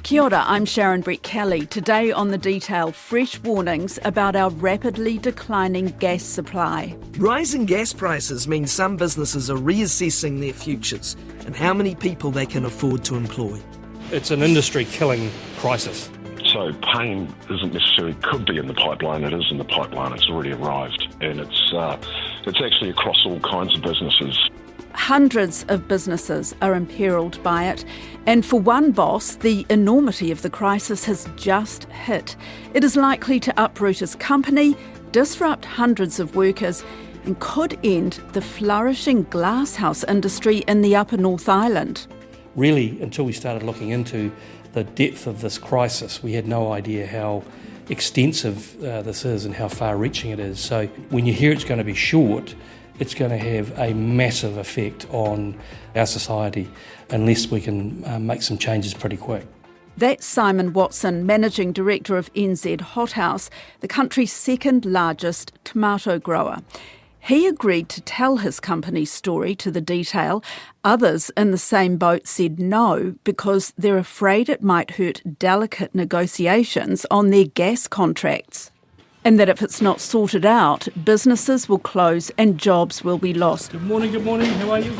Kia ora, I'm Sharon Brett-Kelly. Today on The Detail, fresh warnings about our rapidly declining gas supply. Rising gas prices mean some businesses are reassessing their futures and how many people they can afford to employ. It's an industry-killing crisis. So pain isn't necessarily could be in the pipeline, it is in the pipeline, it's already arrived. And it's actually across all kinds of businesses. Hundreds of businesses are imperilled by it, and for one boss, the enormity of the crisis has just hit. It is likely to uproot his company, disrupt hundreds of workers, and could end the flourishing glasshouse industry in the Upper North Island. Really, until we started looking into the depth of this crisis, we had no idea how extensive this is and how far-reaching it is. So when you hear it's going to be short, it's going to have a massive effect on our society unless we can make some changes pretty quick. That's Simon Watson, Managing Director of RNZ Hothouse, the country's second largest tomato grower. He agreed to tell his company's story to The Detail. Others in the same boat said no because they're afraid it might hurt delicate negotiations on their gas contracts. And that if it's not sorted out, businesses will close and jobs will be lost. Good morning, how are you?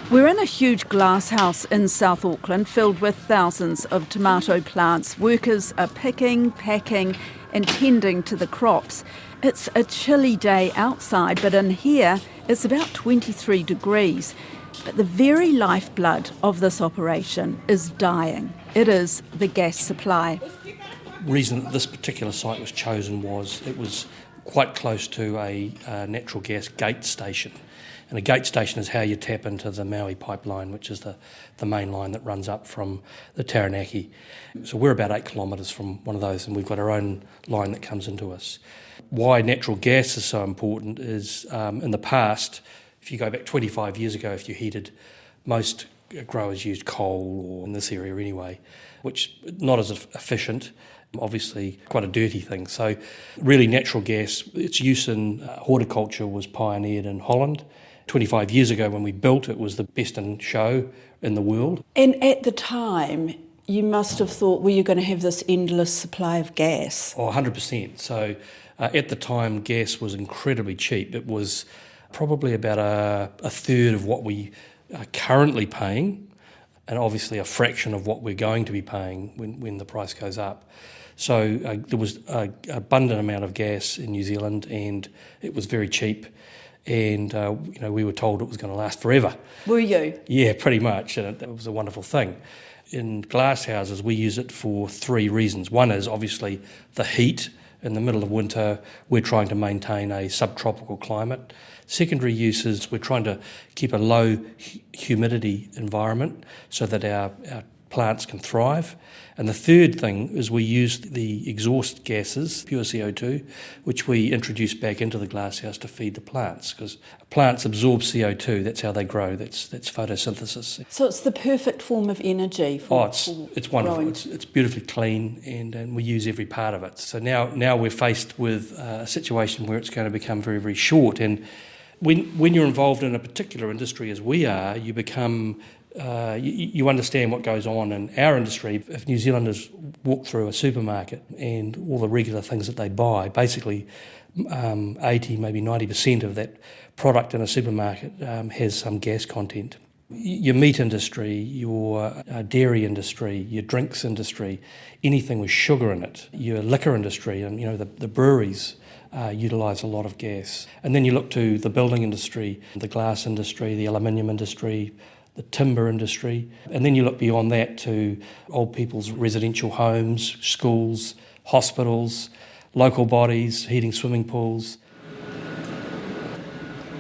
We're in a huge glasshouse in South Auckland filled with thousands of tomato plants. Workers are picking, packing and tending to the crops. It's a chilly day outside, but in here it's about 23 degrees. But the very lifeblood of this operation is dying. It is the gas supply. The reason that this particular site was chosen was it was quite close to a natural gas gate station. And a gate station is how you tap into the Maui pipeline, which is the main line that runs up from the Taranaki. So we're about 8 kilometres from one of those, and we've got our own line that comes into us. Why natural gas is so important is in the past, if you go back 25 years ago, if you heated, most growers used coal, or in this area anyway, which not as efficient. Obviously quite a dirty thing. So really natural gas, its use in horticulture was pioneered in Holland. 25 years ago when we built it was the best in show in the world. And at the time, you must have thought, well, you're going to have this endless supply of gas. Oh, 100%. So at the time, gas was incredibly cheap. It was probably about a third of what we are currently paying, and obviously a fraction of what we're going to be paying when the price goes up. So there was an abundant amount of gas in New Zealand, and it was very cheap. And we were told it was going to last forever. Were you? Yeah, pretty much, and it was a wonderful thing. In glass houses, we use it for 3 reasons. One is obviously the heat. In the middle of winter, we're trying to maintain a subtropical climate. Secondary use is we're trying to keep a low humidity environment so that our plants can thrive. And the third thing is we use the exhaust gases, pure CO2, which we introduce back into the glasshouse to feed the plants, because plants absorb CO2, that's how they grow, that's photosynthesis. So it's the perfect form of energy for it's wonderful. It's beautifully clean, and we use every part of it. So now we're faced with a situation where it's going to become very, very short. And when you're involved in a particular industry as we are, you become you understand what goes on in our industry. If New Zealanders walk through a supermarket and all the regular things that they buy, basically 80, maybe 90% of that product in a supermarket has some gas content. Your meat industry, your dairy industry, your drinks industry, anything with sugar in it, your liquor industry, and the breweries utilise a lot of gas. And then you look to the building industry, the glass industry, the aluminium industry, the timber industry, and then you look beyond that to old people's residential homes, schools, hospitals, local bodies, heating swimming pools.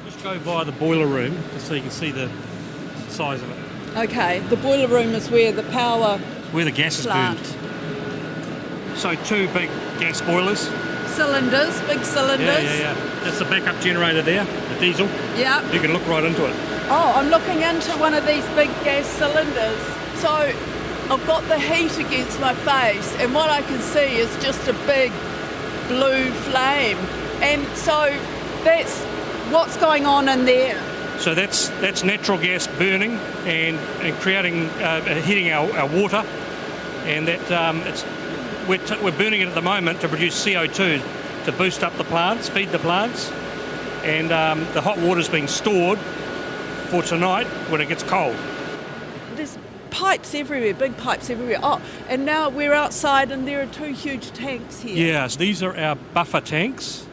Just go by the boiler room just so you can see the size of it. Okay, the boiler room is where the power where the gas plant. is burned. So 2 big gas boilers. Cylinders, big cylinders. Yeah. That's the backup generator there, the diesel. Yeah. You can look right into it. Oh, I'm looking into one of these big gas cylinders. So I've got the heat against my face, and what I can see is just a big blue flame. And so that's what's going on in there. So that's natural gas burning and creating, heating our water and that we're burning it at the moment to produce CO2 to boost up the plants, feed the plants, and the hot water's being stored for tonight when it gets cold. There's pipes everywhere, big pipes everywhere. Oh, and now we're outside and there are two huge tanks here. Yes, these are our buffer tanks,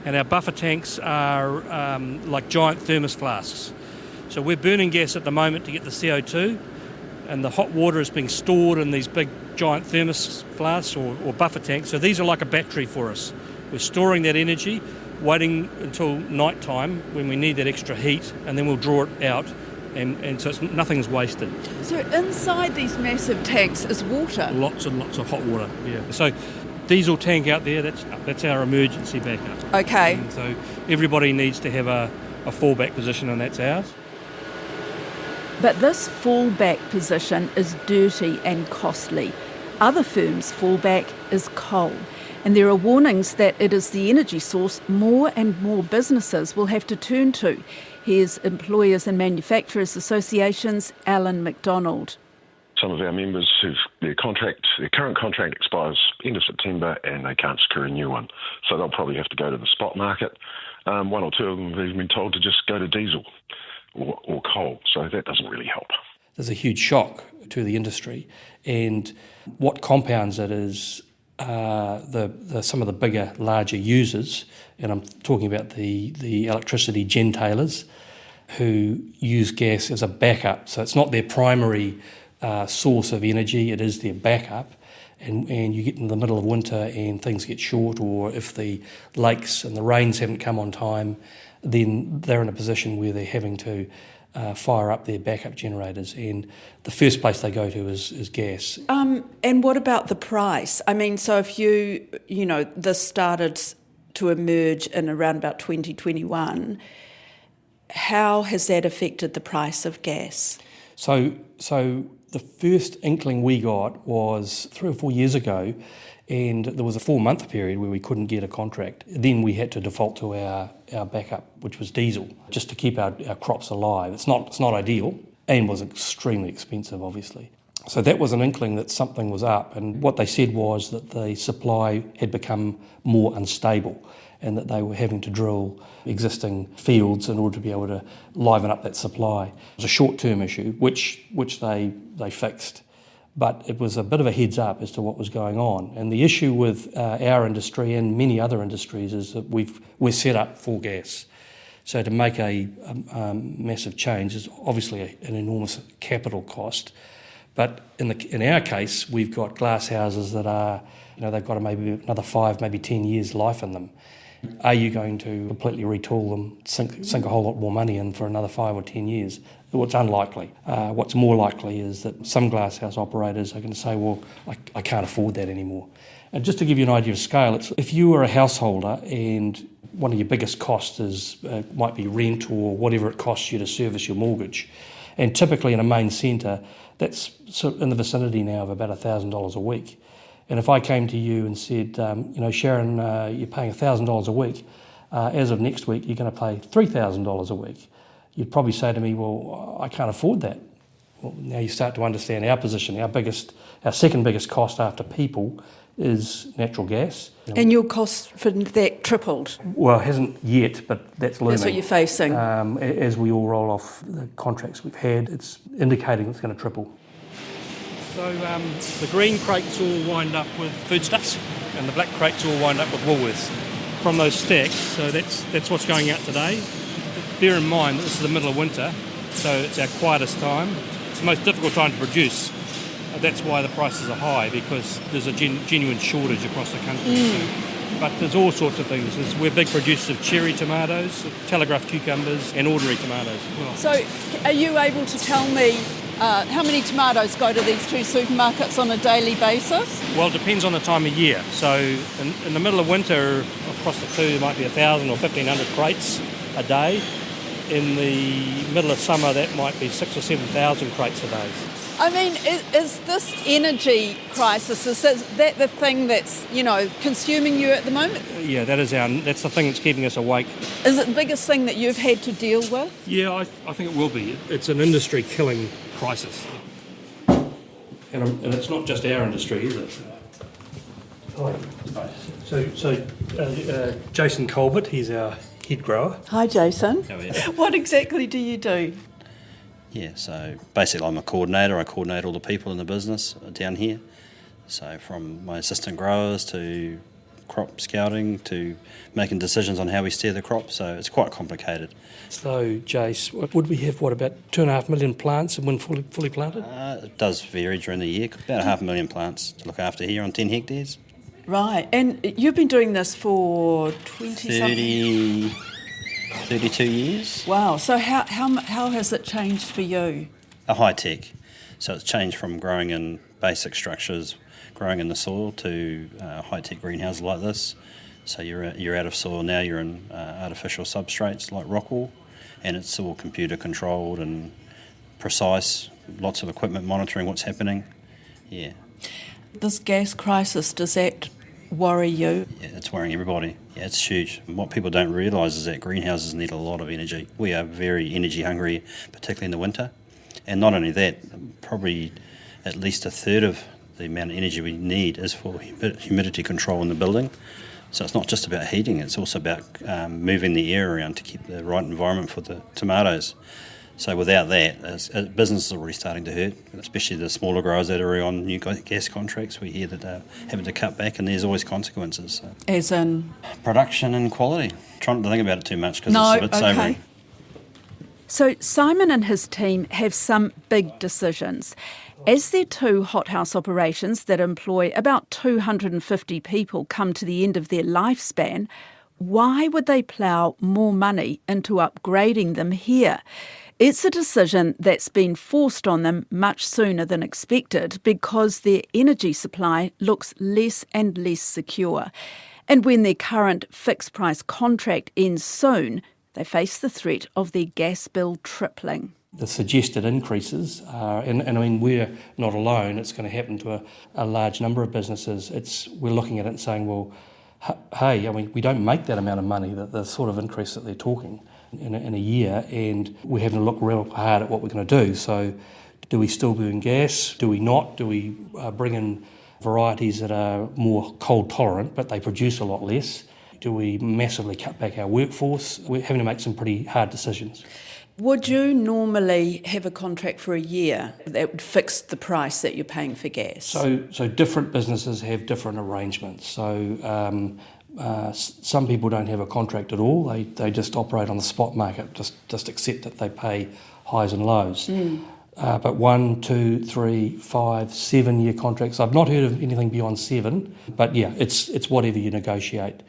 and our buffer tanks are like giant thermos flasks. So we're burning gas at the moment to get the CO2, and the hot water is being stored in these big giant thermos flasks or buffer tanks. So these are like a battery for us. We're storing that energy, waiting until night time when we need that extra heat, and then we'll draw it out, and so nothing's wasted. So inside these massive tanks is water? Lots and lots of hot water, yeah. So diesel tank out there, that's our emergency backup. Okay. And so everybody needs to have a fallback position, and that's ours. But this fallback position is dirty and costly. Other firms' fallback is coal. And there are warnings that it is the energy source more and more businesses will have to turn to. Here's Employers and Manufacturers Association's Alan McDonald. Some of our members, their current contract expires end of September and they can't secure a new one. So they'll probably have to go to the spot market. One or two of them have even been told to just go to diesel or coal. So that doesn't really help. There's a huge shock to the industry, and what compounds it is some of the bigger, larger users, and I'm talking about the electricity gentailers who use gas as a backup. So it's not their primary source of energy, it is their backup. And you get in the middle of winter and things get short, or if the lakes and the rains haven't come on time, then they're in a position where they're having to fire up their backup generators, and the first place they go to is gas. And what about the price? I mean, so if this started to emerge in around about 2021, how has that affected the price of gas? So the first inkling we got was 3 or 4 years ago, and there was a 4-month period where we couldn't get a contract. Then we had to default to our backup, which was diesel, just to keep our crops alive. It's not ideal, and was extremely expensive, obviously. So that was an inkling that something was up, and what they said was that the supply had become more unstable and that they were having to drill existing fields in order to be able to liven up that supply. It was a short-term issue, which they fixed. But it was a bit of a heads up as to what was going on. And the issue with our industry and many other industries is that we're set up for gas. So to make a massive change is obviously an enormous capital cost. But in our case, we've got glass houses that are, they've got maybe another 5, maybe 10 years life in them. Are you going to completely retool them, sink a whole lot more money in for another 5 or 10 years? Well, it's unlikely. What's more likely is that some glasshouse operators are going to say, well, I can't afford that anymore. And just to give you an idea of scale, if you were a householder and one of your biggest costs might be rent or whatever it costs you to service your mortgage, and typically in a main centre, that's sort of in the vicinity now of about $1,000 a week. And if I came to you and said, Sharon, you're paying $1,000 a week, as of next week you're going to pay $3,000 a week, you'd probably say to me, well, I can't afford that. Well, now you start to understand our position. Our second biggest cost after people is natural gas. And your cost for that tripled? Well, it hasn't yet, but that's looming. That's what you're facing. As we all roll off the contracts we've had, it's indicating it's going to triple. So the green crates all wind up with foodstuffs, and the black crates all wind up with Woolworths from those stacks. So that's what's going out today. Bear in mind that this is the middle of winter, so it's our quietest time. It's the most difficult time to produce. That's why the prices are high, because there's a genuine shortage across the country. So, but there's all sorts of things. We're big producers of cherry tomatoes, telegraph cucumbers, and ordinary tomatoes as well. So are you able to tell me how many tomatoes go to these two supermarkets on a daily basis? Well, it depends on the time of year. So in the middle of winter, across the two, there might be 1,000 or 1,500 crates a day. In the middle of summer, that might be 6,000 or 7,000 crates a day. I mean, is this energy crisis, is that the thing that's, consuming you at the moment? Yeah, that's the thing that's keeping us awake. Is it the biggest thing that you've had to deal with? Yeah, I think it will be. It's an industry-killing crisis. And it's not just our industry, is it? Hi. So Jason Colbert, he's our head grower. Hi, Jason. How are you? What exactly do you do? Yeah, so basically I'm a coordinator. I coordinate all the people in the business down here. So from my assistant growers to crop scouting to making decisions on how we steer the crop. So it's quite complicated. So, Jace, would we have, about 2.5 million plants when fully planted? It does vary during the year. About 500,000 plants to look after here on 10 hectares. Right, and you've been doing this for 20-something? 32 years. Wow, so how has it changed for you? A high tech. So it's changed from growing in basic structures, growing in the soil, to high tech greenhouses like this. So you're out of soil now, you're in artificial substrates like rock wool, and it's all computer controlled and precise, lots of equipment monitoring what's happening. Yeah. This gas crisis, does that worry you? Yeah, it's worrying everybody. Yeah, it's huge. What people don't realise is that greenhouses need a lot of energy. We are very energy hungry, particularly in the winter. And not only that, probably at least a third of the amount of energy we need is for humidity control in the building. So it's not just about heating, it's also about moving the air around to keep the right environment for the tomatoes. So without that, business is already starting to hurt, especially the smaller growers that are on new gas contracts. We hear that they're having to cut back, and there's always consequences. So. As in? Production and quality. Trying to think about it too much because it's a bit sobering. So Simon and his team have some big decisions. As their two hothouse operations that employ about 250 people come to the end of their lifespan, why would they plough more money into upgrading them here? It's a decision that's been forced on them much sooner than expected because their energy supply looks less and less secure. And when their current fixed-price contract ends soon, they face the threat of their gas bill tripling. The suggested increases are, and I mean, we're not alone, it's going to happen to a large number of businesses. We're looking at it and saying, well, hey, I mean, we don't make that amount of money, the sort of increase that they're talking in a year, and we're having to look real hard at what we're going to do. So do we still burn gas? Do we not? Do we bring in varieties that are more cold tolerant, but they produce a lot less? Do we massively cut back our workforce? We're having to make some pretty hard decisions. Would you normally have a contract for a year that would fix the price that you're paying for gas? So different businesses have different arrangements. So some people don't have a contract at all. They just operate on the spot market, just accept that they pay highs and lows. But 1, 2, 3, 5, 7 year contracts. I've not heard of anything beyond 7, but yeah, it's whatever you negotiate.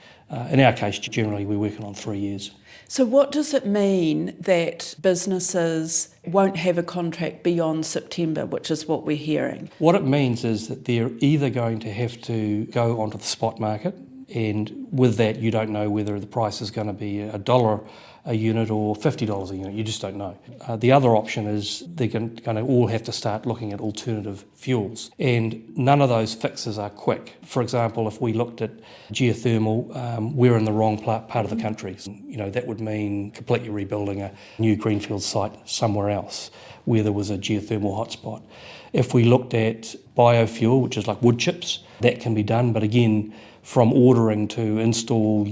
In our case, generally we're working on 3 years. So what does it mean that businesses won't have a contract beyond September, which is what we're hearing? What it means is that they're either going to have to go onto the spot market, and with that you don't know whether the price is going to be $1 a unit or $50 a unit. You just don't know. The other option is they're going to all have to start looking at alternative fuels, and none of those fixes are quick. For example, if we looked at geothermal, we're in the wrong part of the country. You know, that would mean completely rebuilding a new greenfield site somewhere else where there was a geothermal hotspot. If we looked at biofuel, which is like wood chips, that can be done, but again, from ordering to install,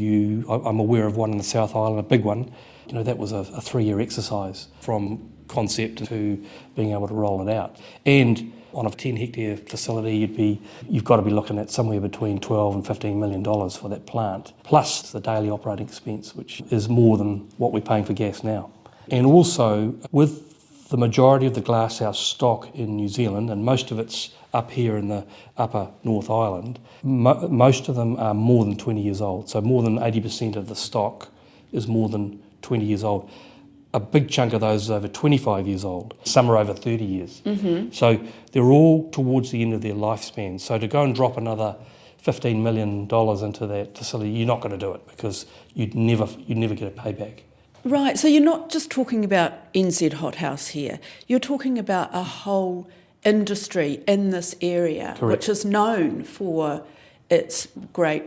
I'm aware of one in the South Island, a big one. You know, that was a 3-year exercise from concept to being able to roll it out. And on a 10-hectare facility, you've got to be looking at somewhere between $12 and $15 million for that plant, plus the daily operating expense, which is more than what we're paying for gas now. And also, with the majority of the glasshouse stock in New Zealand, and most of it's up here in the upper North Island, most of them are more than 20 years old. So more than 80% of the stock is more than 20 years old. A big chunk of those is over 25 years old. Some are over 30 years. Mm-hmm. So they're all towards the end of their lifespan. So to go and drop another $15 million into that facility, you're not going to do it because you'd never get a payback. Right, so you're not just talking about NZ Hothouse here. You're talking about a whole industry in this area, Correct. Which is known for its great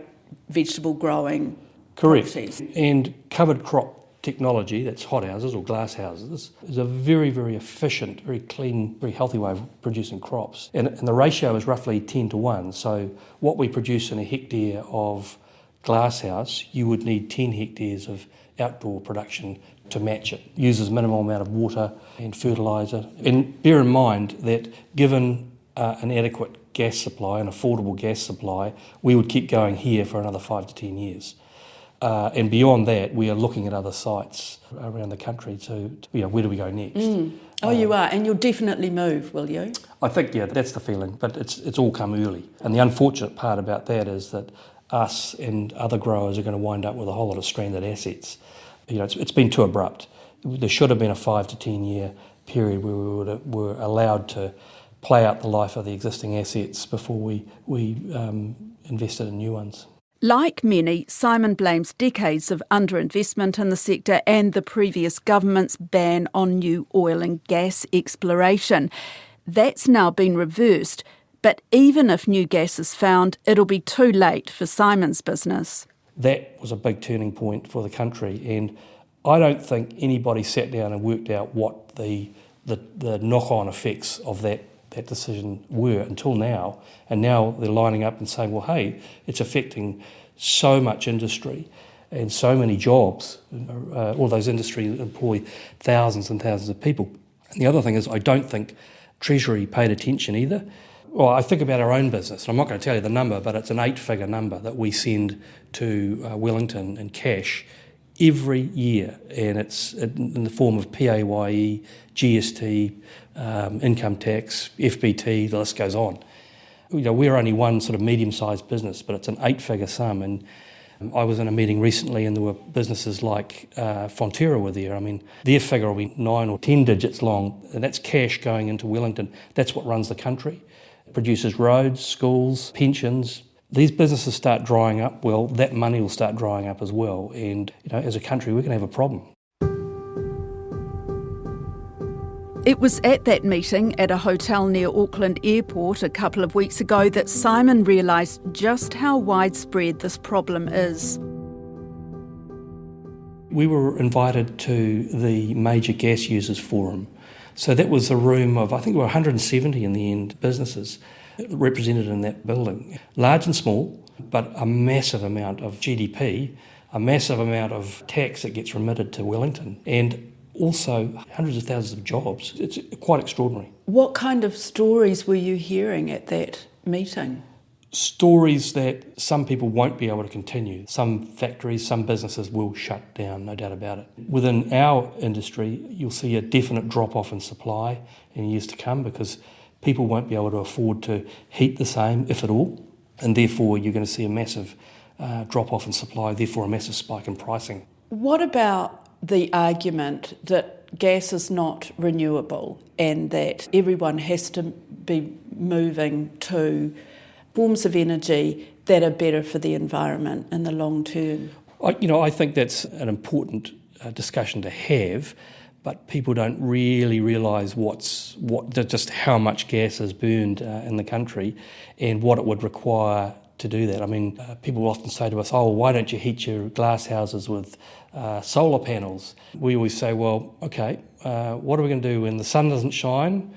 vegetable growing Correct. properties. And covered crop technology, that's hothouses or glasshouses, is a very, very efficient, very clean, very healthy way of producing crops. And the ratio is roughly 10 to 1. So what we produce in a hectare of glasshouse, you would need 10 hectares of outdoor production to match it. Uses minimal amount of water and fertiliser. And bear in mind that given an adequate gas supply, an affordable gas supply, we would keep going here for another 5 to 10 years. And beyond that, we are looking at other sites around the country to where do we go next? Oh, you are, and you'll definitely move, will you? I think, that's the feeling, but it's all come early. And the unfortunate part about that is that us and other growers are going to wind up with a whole lot of stranded assets. It's been too abrupt. There should have been a 5 to 10 year period where we were allowed to play out the life of the existing assets before we invested in new ones. Like many, Simon blames decades of underinvestment in the sector and the previous government's ban on new oil and gas exploration. That's now been reversed, but even if new gas is found, it'll be too late for Simon's business. That was a big turning point for the country, and I don't think anybody sat down and worked out what the knock-on effects of that decision were until now. And now they're lining up and saying, well, hey, it's affecting so much industry and so many jobs. All those industries employ thousands and thousands of people. And the other thing is I don't think Treasury paid attention either. Well, I think about our own business, and I'm not going to tell you the number, but it's an 8-figure number that we send to Wellington in cash every year, and it's in the form of PAYE, GST, income tax, FBT, the list goes on. We're only one sort of medium-sized business, but it's an 8-figure sum. And I was in a meeting recently, and there were businesses like Fonterra were there. I mean, their figure will be 9 or 10 digits long, and that's cash going into Wellington. That's what runs the country. It produces roads, schools, pensions. These businesses start drying up, well, that money will start drying up as well. And, as a country, we're going to have a problem. It was at that meeting at a hotel near Auckland Airport a couple of weeks ago that Simon realised just how widespread this problem is. We were invited to the Major Gas Users Forum. So that was a room of, I think there were 170 in the end, businesses represented in that building. Large and small, but a massive amount of GDP, a massive amount of tax that gets remitted to Wellington, and also hundreds of thousands of jobs. It's quite extraordinary. What kind of stories were you hearing at that meeting? Stories that some people won't be able to continue. Some factories, some businesses will shut down, no doubt about it. Within our industry, you'll see a definite drop-off in supply in years to come because people won't be able to afford to heat the same, if at all, and therefore you're going to see a massive drop-off in supply, therefore a massive spike in pricing. What about the argument that gas is not renewable and that everyone has to be moving to forms of energy that are better for the environment in the long term? I think that's an important discussion to have, but people don't really realise just how much gas is burned in the country and what it would require to do that. I mean, people will often say to us, why don't you heat your glass houses with solar panels? We always say, well, okay, what are we going to do when the sun doesn't shine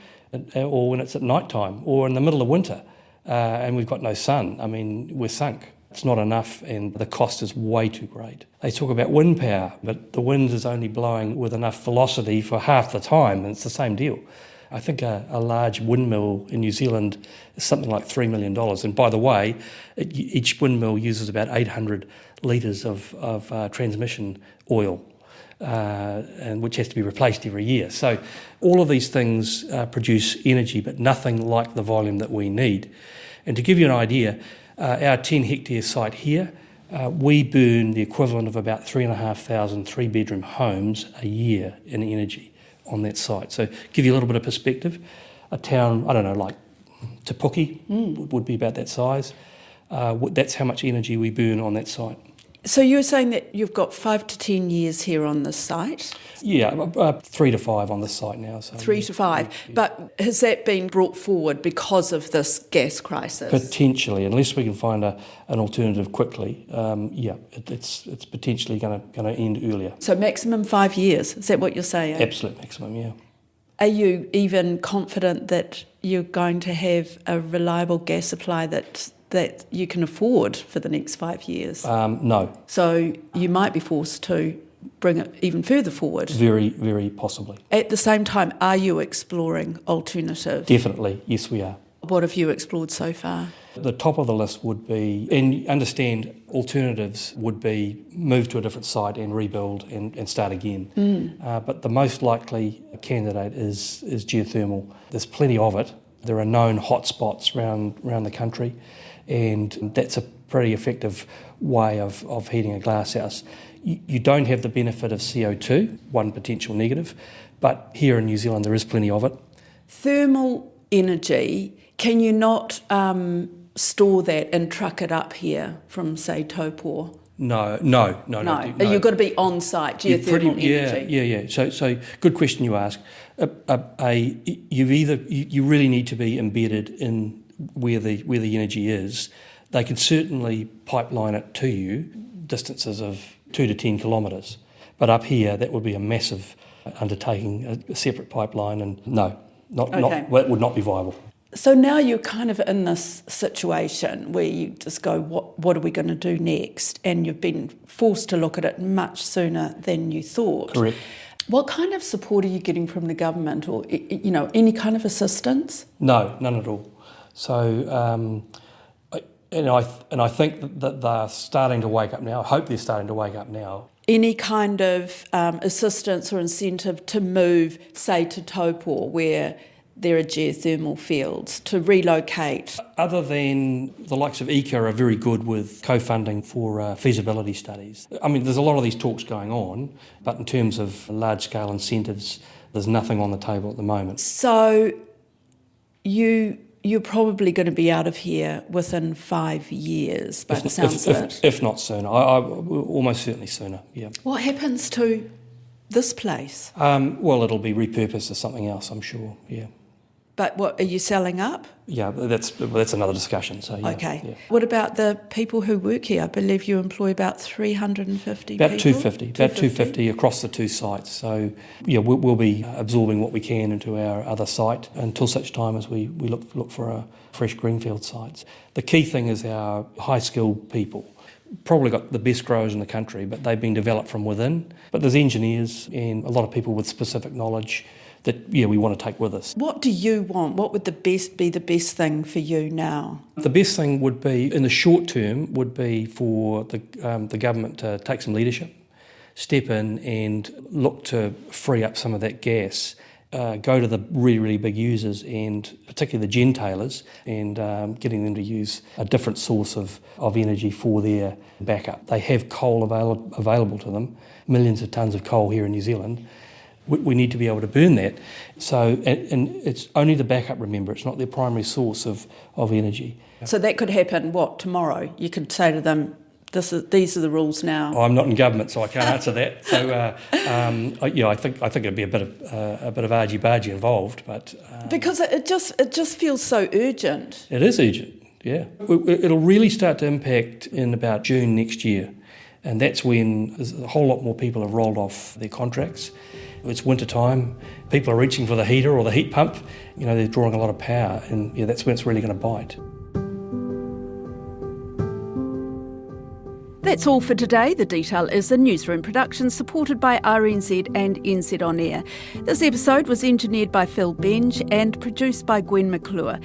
or when it's at night time or in the middle of winter and we've got no sun? I mean, we're sunk. It's not enough and the cost is way too great. They talk about wind power, but the wind is only blowing with enough velocity for half the time, and it's the same deal. I think a large windmill in New Zealand is something like $3 million. And by the way, each windmill uses about 800 litres of transmission oil, and which has to be replaced every year. So all of these things produce energy, but nothing like the volume that we need. And to give you an idea, our 10-hectare site here, we burn the equivalent of about 3,500 three-bedroom homes a year in energy on that site. So give you a little bit of perspective, a town, I don't know, like Te Puke would be about that size. That's how much energy we burn on that site. So you're saying that you've got 5 to 10 years here on this site? Yeah, 3 to 5 on this site now. So 3 to 5. Yeah. But has that been brought forward because of this gas crisis? Potentially, unless we can find an alternative quickly. It's potentially going to end earlier. So maximum 5 years, is that what you're saying? Absolute maximum, yeah. Are you even confident that you're going to have a reliable gas supply that you can afford for the next 5 years? No. So you might be forced to bring it even further forward? Very, very possibly. At the same time, are you exploring alternatives? Definitely, yes we are. What have you explored so far? The top of the list would be, and understand alternatives would be move to a different site and rebuild and start again. But the most likely candidate is geothermal. There's plenty of it. There are known hotspots around the country, and that's a pretty effective way of heating a glasshouse. You don't have the benefit of CO2, one potential negative, but here in New Zealand there is plenty of it. Thermal energy, can you not store that and truck it up here from, say, Taupō? No. You've got to be on site, geothermal energy. Yeah. So good question you ask. You really need to be embedded in where the energy is. They can certainly pipeline it to you, distances of 2 to 10 kilometres. But up here, that would be a massive undertaking, a separate pipeline, and that would not be viable. So now you're kind of in this situation where you just go, what are we going to do next? And you've been forced to look at it much sooner than you thought. Correct. What kind of support are you getting from the government, or any kind of assistance? No, none at all. So, I think that they're starting to wake up now. I hope they're starting to wake up now. Any kind of assistance or incentive to move, say, to Taupō, where there are geothermal fields, to relocate? Other than the likes of ECA are very good with co-funding for feasibility studies. I mean, there's a lot of these talks going on, but in terms of large-scale incentives, there's nothing on the table at the moment. So you're probably going to be out of here within 5 years, by the sounds of it. If not sooner. Almost certainly sooner, yeah. What happens to this place? Well, it'll be repurposed as something else, I'm sure, yeah. But what, are you selling up? Yeah, that's another discussion. So yeah, okay. Yeah. What about the people who work here? I believe you employ about 350 people? About 250 across the two sites. So yeah, we'll be absorbing what we can into our other site until such time as we look for a fresh greenfield sites. The key thing is our high-skilled people. Probably got the best growers in the country, but they've been developed from within. But there's engineers and a lot of people with specific knowledge that we want to take with us. What do you want? What would be the best thing for you now? The best thing would be, in the short term, would be for the government to take some leadership, step in and look to free up some of that gas, go to the really, really big users, and particularly the gentailers, and getting them to use a different source of energy for their backup. They have coal available to them, millions of tonnes of coal here in New Zealand. We need to be able to burn that. So, and it's only the backup, remember, it's not their primary source of energy. So that could happen, tomorrow? You could say to them, these are the rules now. I'm not in government, so I can't answer that. So, I think it'd be a bit of argy-bargy involved, but because it just feels so urgent. It is urgent, yeah. It'll really start to impact in about June next year, and that's when a whole lot more people have rolled off their contracts. It's winter time, people are reaching for the heater or the heat pump, they're drawing a lot of power, and that's when it's really going to bite. That's all for today. The Detail is a newsroom production supported by RNZ and NZ On Air. This episode was engineered by Phil Benge and produced by Gwen McClure.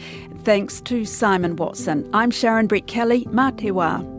Thanks to Simon Watson. I'm Sharon Brett Kelly. Mā te wā.